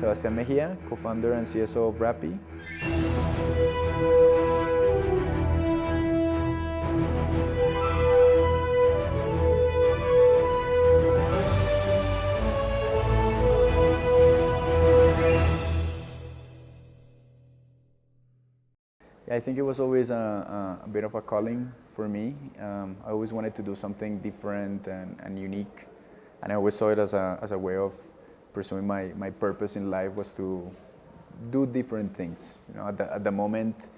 Sebastián Mejia, co-founder and CSO of Rappi. I think it was always a bit of a calling for me. I always wanted to do something different and unique, and I always saw it as a way of pursuing my purpose in life was to do different things. At the moment,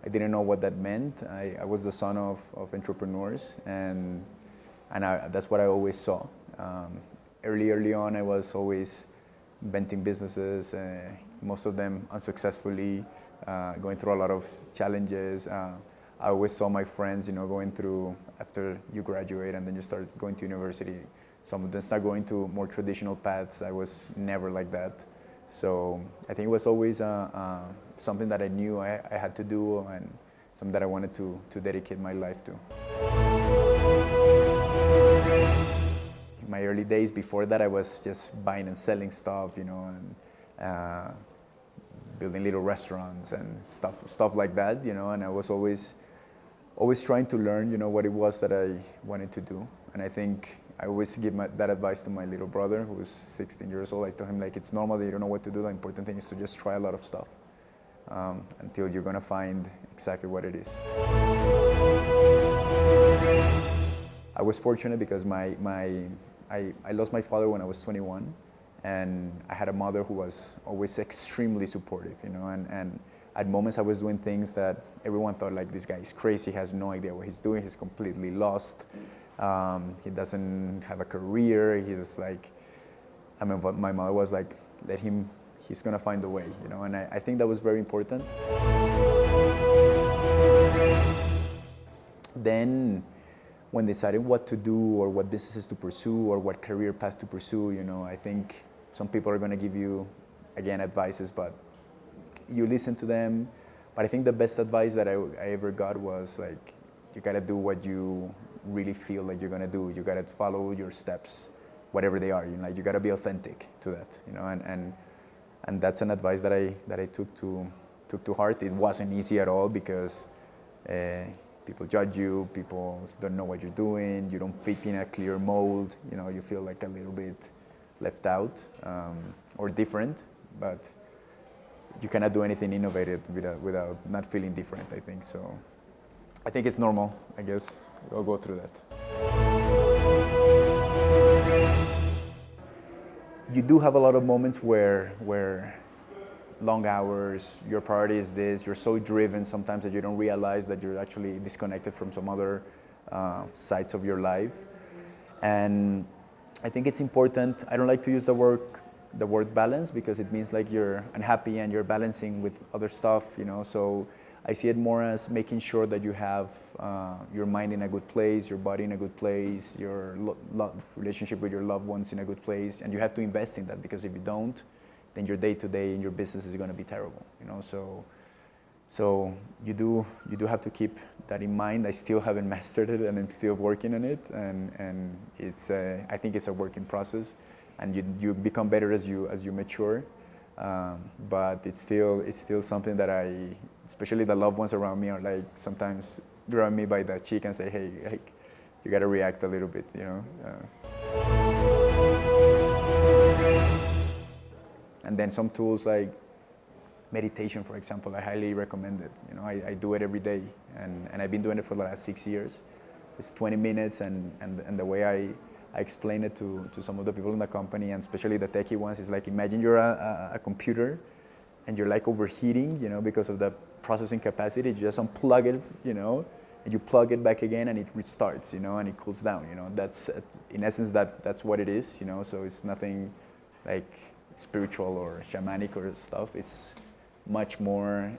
I didn't know what that meant. I was the son of entrepreneurs, and that's what I always saw. Early on, I was always inventing businesses, most of them unsuccessfully. Going through a lot of challenges. I always saw my friends, going through after you graduate and then you start going to university. Some of them start going to more traditional paths. I was never like that. So I think it was always something that I knew I had to do and something that I wanted to dedicate my life to. In my early days before that, I was just buying and selling stuff, and building little restaurants and stuff like that, and I was always trying to learn, what it was that I wanted to do. And I think I always give that advice to my little brother, who was 16 years old. I told him, it's normal that you don't know what to do. The important thing is to just try a lot of stuff until you're gonna find exactly what it is. I was fortunate because I lost my father when I was 21. And I had a mother who was always extremely supportive, and at moments I was doing things that everyone thought, this guy is crazy, he has no idea what he's doing, he's completely lost, he doesn't have a career, my mother was like, let him, he's gonna find a way, and I think that was very important. Then, when deciding what to do or what businesses to pursue or what career path to pursue, I think some people are going to give you, again, advices, but you listen to them. But I think the best advice that I ever got was you got to do what you really feel like you're going to do. You got to follow your steps, whatever they are. You got to be authentic to that. And that's an advice that I took to heart. It wasn't easy at all because people judge you, people don't know what you're doing, you don't fit in a clear mold, you feel a little bit left out or different, but you cannot do anything innovative without not feeling different, I think. So I think it's normal, I guess. We'll go through that. You do have a lot of moments where long hours, your priority is this, you're so driven sometimes that you don't realize that you're actually disconnected from some other sides of your life. And I think it's important, I don't like to use the word balance because it means you're unhappy and you're balancing with other stuff, so I see it more as making sure that you have your mind in a good place, your body in a good place, your relationship with your loved ones in a good place, and you have to invest in that because if you don't, then your day-to-day in your business is going to be terrible, So you do have to keep that in mind. I still haven't mastered it, and I'm still working on it, and it's I think it's a working process, and you become better as you mature. But it's still something that especially the loved ones around me are sometimes grab me by the cheek and say, hey, you got to react a little bit, And then some tools like meditation, for example, I highly recommend it. I do it every day, and I've been doing it for the last 6 years. It's 20 minutes, and the way I explain it to some of the people in the company, and especially the techie ones, is imagine you're a computer, and you're overheating, because of the processing capacity. You just unplug it, and you plug it back again, and it restarts, and it cools down. That's in essence that's what it is. So it's nothing spiritual or shamanic or stuff. It's much more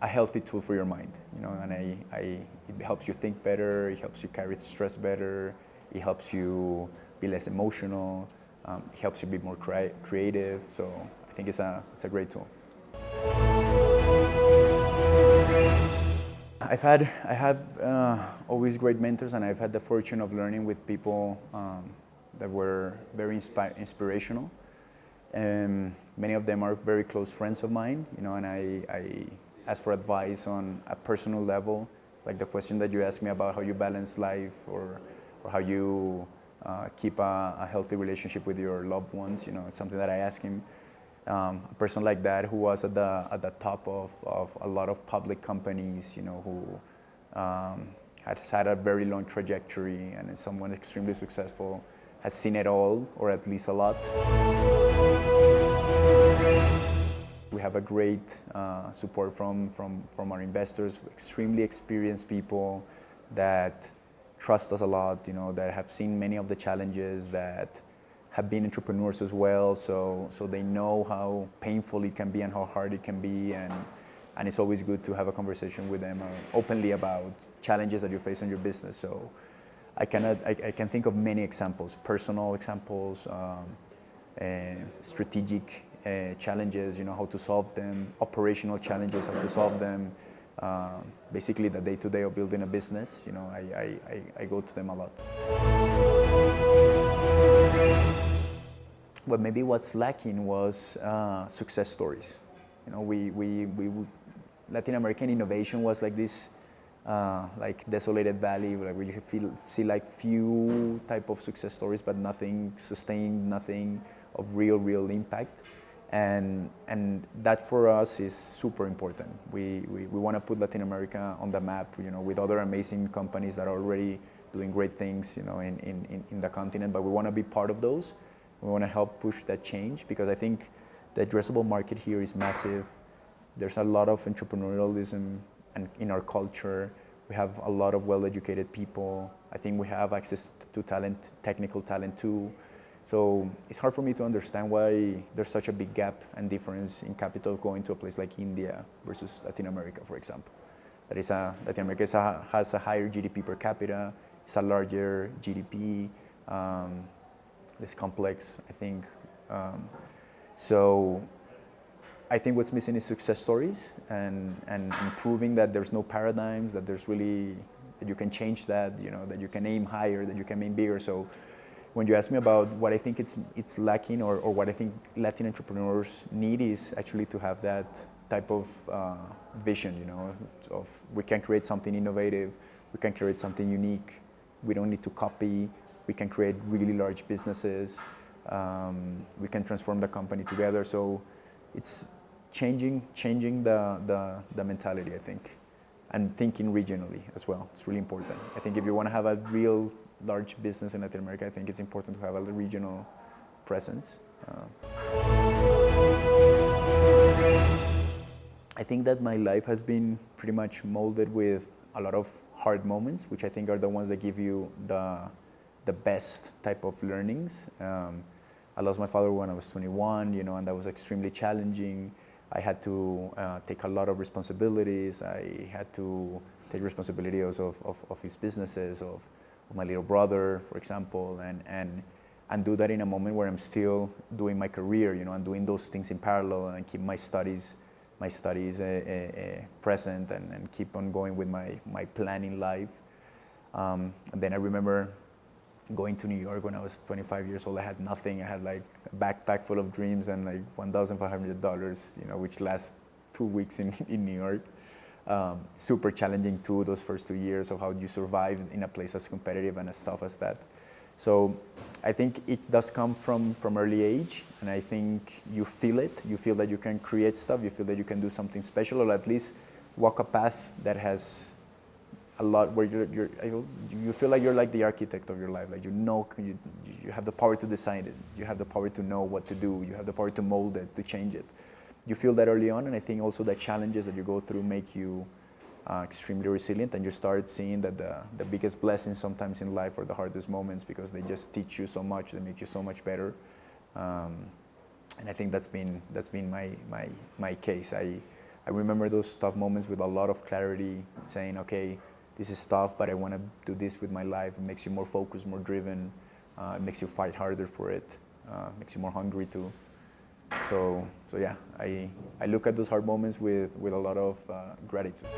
a healthy tool for your mind, and it helps you think better, it helps you carry stress better, it helps you be less emotional, it helps you be more creative. So I think it's a great tool. I have always great mentors, and I've had the fortune of learning with people that were very inspirational. Many of them are very close friends of mine, and I ask for advice on a personal level, like the question that you asked me about how you balance life or how you keep a healthy relationship with your loved ones. It's something that I ask him. A person like that who was at the top of a lot of public companies, who has had a very long trajectory and is someone extremely successful, has seen it all, or at least a lot. We have a great support from our investors, extremely experienced people that trust us a lot, that have seen many of the challenges, that have been entrepreneurs as well, so they know how painful it can be and how hard it can be, and it's always good to have a conversation with them openly about challenges that you face in your business. So I can think of many examples, personal examples, strategic challenges, how to solve them, operational challenges, how to solve them, basically the day-to-day of building a business. I go to them a lot. But maybe what's lacking was success stories. Latin American innovation was like this, like desolated valley, where you see like few type of success stories, but nothing sustained, nothing of real impact. And that for us is super important. We want to put Latin America on the map, with other amazing companies that are already doing great things, in the continent. But we want to be part of those. We want to help push that change, because I think the addressable market here is massive. There's a lot of entrepreneurialism and in our culture. We have a lot of well-educated people. I think we have access to talent, technical talent too. So it's hard for me to understand why there's such a big gap and difference in capital going to a place like India versus Latin America, for example. Latin America has a higher GDP per capita, it's a larger GDP, less complex, I think. So I think what's missing is success stories and proving that there's no paradigms, that that you can change that, that you can aim higher, that you can aim bigger. So when you ask me about what I think it's lacking or what I think Latin entrepreneurs need, is actually to have that type of vision, of we can create something innovative, we can create something unique, we don't need to copy, we can create really large businesses, we can transform the company together. So it's changing the mentality, I think, and thinking regionally as well. It's really important. I think if you want to have a real large business in Latin America, I think it's important to have a regional presence. I think that my life has been pretty much molded with a lot of hard moments, which I think are the ones that give you the best type of learnings. I lost my father when I was 21, and that was extremely challenging. I had to take a lot of responsibilities. I had to take responsibility also of his businesses, of my little brother, for example, and do that in a moment where I'm still doing my career, and doing those things in parallel, and keep my studies present, and keep on going with my plan in life. And then I remember going to New York when I was 25 years old. I had nothing. I had like a backpack full of dreams and like $1,500, which lasts 2 weeks in New York. Super challenging too, those first 2 years of how you survive in a place as competitive and as tough as that. So I think it does come from early age, and I think you feel it. You feel that you can create stuff. You feel that you can do something special, or at least walk a path that has a lot where you feel like you're like the architect of your life. Like you have the power to design it. You have the power to know what to do. You have the power to mold it, to change it. You feel that early on, and I think also the challenges that you go through make you extremely resilient, and you start seeing that the biggest blessings sometimes in life are the hardest moments, because they just teach you so much, they make you so much better. And I think that's been my case. I remember those tough moments with a lot of clarity, saying, okay, this is tough, but I want to do this with my life. It makes you more focused, more driven. It makes you fight harder for it. Makes you more hungry too. So yeah, I look at those hard moments with a lot of gratitude.